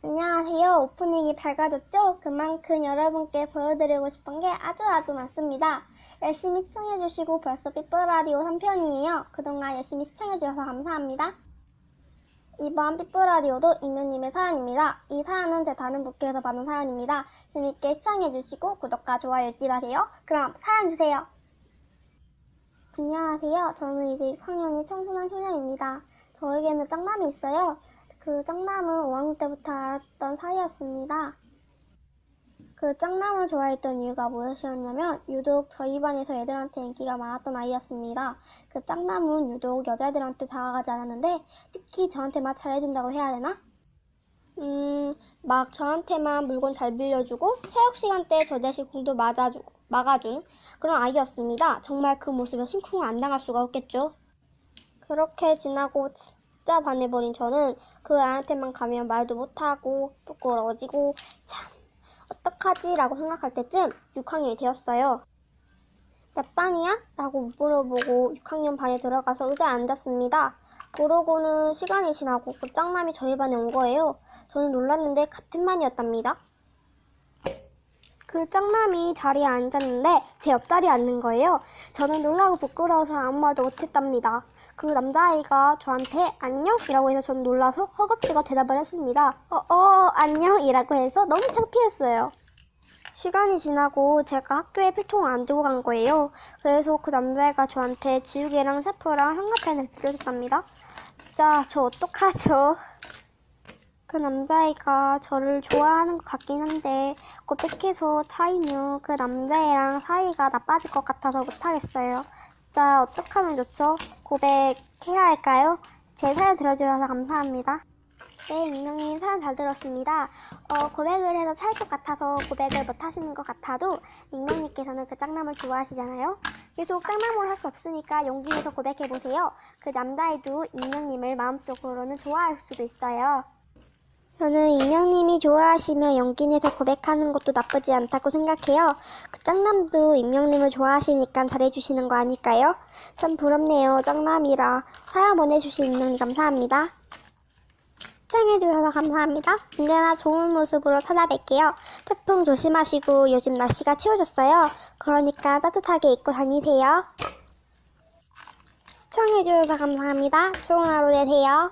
안녕하세요. 오프닝이 밝아졌죠? 그만큼 여러분께 보여드리고 싶은 게 아주 많습니다. 열심히 시청해주시고 벌써 삐뽀라디오 3편이에요. 그동안 열심히 시청해주셔서 감사합니다. 이번 삐뽀라디오도 익명님의 사연입니다. 이 사연은 제 다른 부캐에서 받은 사연입니다. 재밌게 시청해주시고 구독과 좋아요 잊지 마세요. 그럼 사연 주세요. 안녕하세요. 저는 이제 6학년이 청순한 소녀입니다. 저에게는 짝남이 있어요. 그 짝남은 5학년 때부터 알았던 사이였습니다. 그 짝남을 좋아했던 이유가 무엇이었냐면 유독 저희 반에서 애들한테 인기가 많았던 아이였습니다. 그 짝남은 유독 여자애들한테 다가가지 않았는데 특히 저한테만 잘해준다고 해야 되나? 막 저한테만 물건 잘 빌려주고 체육 시간 때 저 대신 공도 막아주는 그런 아이였습니다. 정말 그 모습에 심쿵을 안 당할 수가 없겠죠. 그렇게 지나고 진짜 반해버린 저는 그 아이한테만 가면 말도 못하고 부끄러워지고 참 어떡하지? 라고 생각할 때쯤 6학년이 되었어요. 몇 반이야? 라고 물어보고 6학년 반에 들어가서 의자에 앉았습니다. 그러고는 시간이 지나고 그 짝남이 저희 반에 온 거예요. 저는 놀랐는데 같은 반이었답니다. 그 짝남이 자리에 앉았는데 제 옆자리에 앉는 거예요. 저는 놀라고 부끄러워서 아무 말도 못했답니다. 그 남자아이가 저한테 안녕? 이라고 해서 저는 놀라서 허겁지겁 대답을 했습니다. 안녕? 이라고 해서 너무 창피했어요. 시간이 지나고 제가 학교에 필통을 안 들고 간 거예요. 그래서 그 남자애가 저한테 지우개랑 샤프랑 형광펜을 빌려줬답니다. 진짜 저 어떡하죠? 그 남자애가 저를 좋아하는 것 같긴 한데 고백해서 차이면 그 남자애랑 사이가 나빠질 것 같아서 못하겠어요. 진짜 어떡하면 좋죠? 고백해야 할까요? 제 사연 들어주셔서 감사합니다. 네, 익명님 사연 잘 들었습니다. 고백을 해서 차일 것 같아서 고백을 못 하시는 것 같아도 익명님께서는 그 짝남을 좋아하시잖아요. 계속 짝남을 할 수 없으니까 용기 내서 고백해보세요. 그 남자애도 익명님을 마음속으로는 좋아할 수도 있어요. 저는 익명님이 좋아하시면 용기 내서 고백하는 것도 나쁘지 않다고 생각해요. 그 짝남도 익명님을 좋아하시니까 잘해주시는 거 아닐까요? 참 부럽네요. 짝남이라. 사연 보내주신 익명님 감사합니다. 시청해주셔서 감사합니다. 언제나 좋은 모습으로 찾아뵐게요. 태풍 조심하시고 요즘 날씨가 추워졌어요. 그러니까 따뜻하게 입고 다니세요. 시청해주셔서 감사합니다. 좋은 하루 되세요.